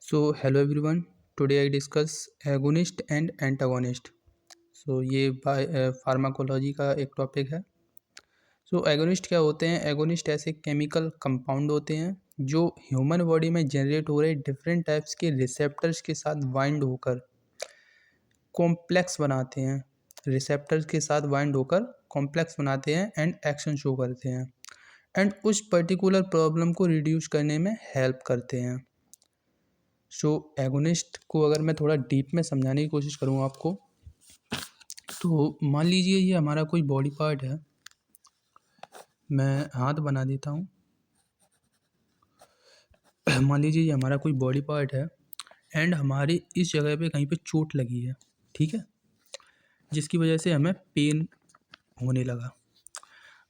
So hello everyone. Today I discuss agonist and antagonist. ये pharmacology का एक topic है. एगोनिस्ट क्या होते हैं? एगोनिस्ट ऐसे केमिकल कंपाउंड होते हैं जो ह्यूमन बॉडी में जनरेट हो रहे डिफरेंट टाइप्स के रिसेप्टर्स के साथ बाइंड होकर कॉम्प्लेक्स बनाते हैं. रिसेप्टर्स के साथ बाइंड होकर कॉम्प्लेक्स बनाते हैं एंड एक्शन शो करते हैं एंड उस पर्टिकुलर प्रॉब्लम को रिड्यूस करने में हेल्प करते हैं. एगोनिस्ट को अगर मैं थोड़ा डीप में समझाने की कोशिश करूँ आपको, तो मान लीजिए ये हमारा कोई बॉडी पार्ट है. मैं हाथ बना देता हूँ. मान लीजिए ये हमारा कोई बॉडी पार्ट है एंड हमारी इस जगह पे कहीं पे चोट लगी है, ठीक है, जिसकी वजह से हमें पेन होने लगा.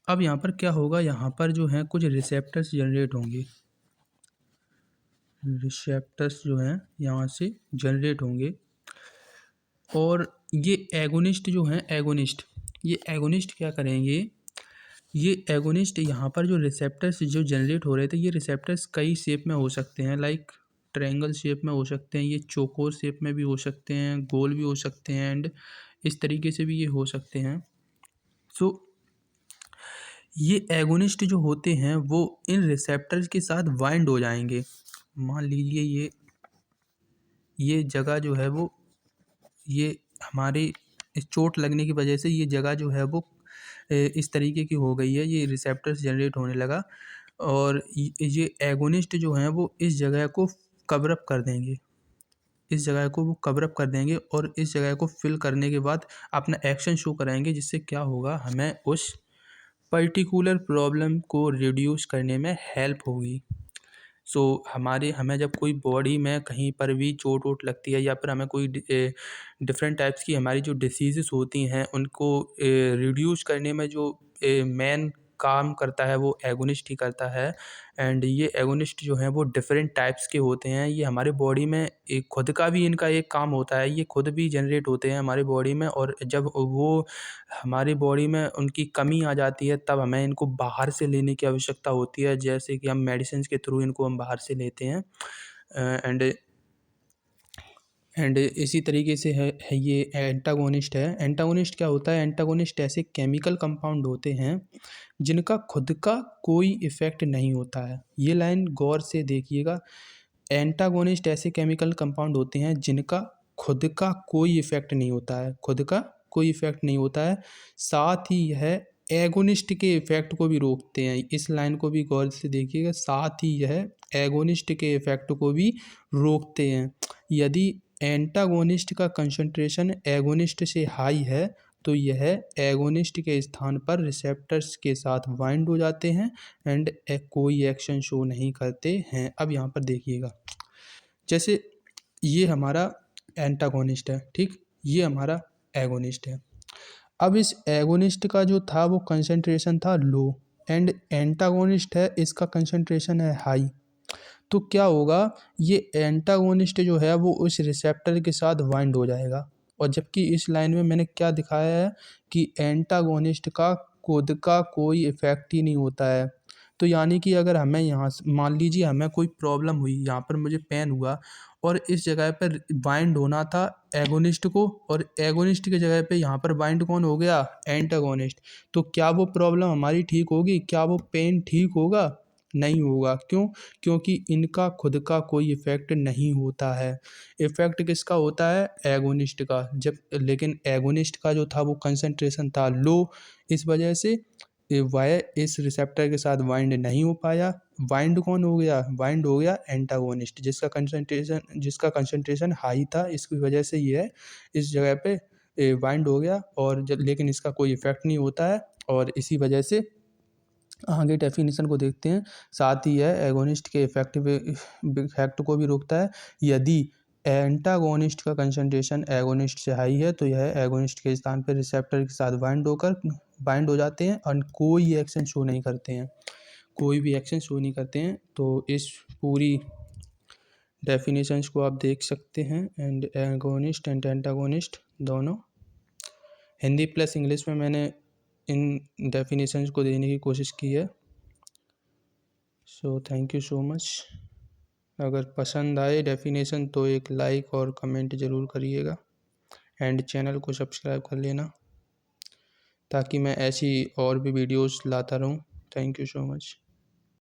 अब यहाँ पर क्या होगा, यहाँ पर जो है कुछ रिसेप्टर्स जनरेट होंगे. रिसेप्टर्स जो हैं यहाँ से जनरेट होंगे और ये एगोनिस्ट जो हैं ये एगोनिस्ट क्या करेंगे, ये एगोनिस्ट यहाँ पर जो रिसेप्टर्स जो जनरेट हो रहे थे, ये रिसेप्टर्स कई शेप में हो सकते हैं. लाइक ट्रायंगल शेप में हो सकते हैं, ये चौकोर शेप में भी हो सकते हैं, गोल भी हो सकते हैं एंड इस तरीके से भी ये हो सकते हैं. ये एगोनिस्ट जो होते हैं वो इन रिसेप्टर्स के साथ बाइंड हो जाएंगे. मान लीजिए ये जगह जो है वो, ये हमारे इस चोट लगने की वजह से ये जगह जो है वो इस तरीके की हो गई है, ये रिसेप्टर्स जनरेट होने लगा और ये एगोनिस्ट जो हैं वो इस जगह को कवर अप कर देंगे. इस जगह को वो कवर अप कर देंगे और इस जगह को फिल करने के बाद अपना एक्शन शो कराएंगे, जिससे क्या होगा, हमें उस पर्टिकुलर प्रॉब्लम को रिड्यूस करने में हेल्प होगी. हमें जब कोई बॉडी में कहीं पर भी चोट वोट लगती है या फिर हमें कोई डिफरेंट टाइप्स की हमारी जो डिसीज़ेस होती हैं उनको रिड्यूस करने में जो मेन काम करता है वो एगोनिस्ट ही करता है. एंड ये एगोनिस्ट जो हैं वो डिफरेंट टाइप्स के होते हैं. ये हमारे बॉडी में एक खुद का भी इनका एक काम होता है, ये खुद भी जनरेट होते हैं हमारी बॉडी में और जब वो हमारी बॉडी में उनकी कमी आ जाती है तब हमें इनको बाहर से लेने की आवश्यकता होती है, जैसे कि हम मेडिसिन के थ्रू इनको हम बाहर से लेते हैं. एंड इसी तरीके से है ये एंटागोनिस्ट है. एंटागोनिस्ट क्या होता है? एंटागोनिस्ट ऐसे केमिकल कंपाउंड होते हैं जिनका खुद का कोई इफ़ेक्ट नहीं होता है. ये लाइन गौर से देखिएगा. एंटागोनिस्ट ऐसे केमिकल कंपाउंड होते हैं जिनका खुद का कोई इफ़ेक्ट नहीं होता है, खुद का कोई इफ़ेक्ट नहीं होता है, साथ ही यह एगोनिस्ट के इफ़ेक्ट को भी रोकते हैं. इस लाइन को भी गौर से देखिएगा. साथ ही यह एगोनिस्ट के इफ़ेक्ट को भी रोकते हैं. यदि एंटागोनिस्ट का कंसंट्रेशन एगोनिस्ट से हाई है तो यह एगोनिस्ट के स्थान पर रिसेप्टर्स के साथ बाइंड हो जाते हैं एंड कोई एक्शन शो नहीं करते हैं. अब यहाँ पर देखिएगा, जैसे ये हमारा एंटागोनिस्ट है, ठीक, ये हमारा एगोनिस्ट है. अब इस एगोनिस्ट का जो था वो कंसंट्रेशन था लो एंड एंटागोनिस्ट है, इसका कंसंट्रेशन है हाई. तो क्या होगा, ये एंटागोनिस्ट जो है वो उस रिसेप्टर के साथ बाइंड हो जाएगा. और जबकि इस लाइन में मैंने क्या दिखाया है कि एंटागोनिस्ट का खुद का कोई इफ़ेक्ट ही नहीं होता है. तो यानी कि अगर हमें यहाँ से मान लीजिए हमें कोई प्रॉब्लम हुई, यहाँ पर मुझे पेन हुआ और इस जगह पर बाइंड होना था एगोनिस्ट को और एगोनिस्ट की जगह पे यहाँ पर बाइंड कौन हो गया? एंटागोनिस्ट. तो क्या वो प्रॉब्लम हमारी ठीक होगी? क्या वो पेन ठीक होगा? नहीं होगा. क्यों? क्योंकि इनका खुद का कोई इफ़ेक्ट नहीं होता है. इफ़ेक्ट किसका होता है? एगोनिस्ट का. लेकिन एगोनिस्ट का जो था वो कंसंट्रेशन था लो, इस वजह से वह इस रिसेप्टर के साथ बाइंड नहीं हो पाया. बाइंड कौन हो गया? बाइंड हो गया एंटागोनिस्ट, जिसका कंसंट्रेशन हाई था. इसकी वजह से यह इस जगह पे बाइंड हो गया और लेकिन इसका कोई इफ़ेक्ट नहीं होता है और इसी वजह से आगे डेफिनेशन को देखते हैं. साथ ही यह एगोनिस्ट के इफेक्ट को भी रोकता है. यदि एंटागोनिस्ट का कंसंट्रेशन एगोनिस्ट से हाई है तो यह एगोनिस्ट के स्थान पर रिसेप्टर के साथ बाइंड हो जाते हैं और कोई एक्शन शो नहीं करते हैं, कोई भी एक्शन शो नहीं करते हैं. तो इस पूरी डेफिनेशंस को आप देख सकते हैं. एंड एगोनिस्ट एंड एंटागोनिस्ट दोनों हिंदी प्लस इंग्लिश में मैंने इन डेफिनेशंस को देने की कोशिश की है. So thank you so much. अगर पसंद आए डेफिनेशन तो एक लाइक और कमेंट ज़रूर करिएगा एंड चैनल को सब्सक्राइब कर लेना ताकि मैं ऐसी और भी वीडियोस लाता रहूं। Thank you so much.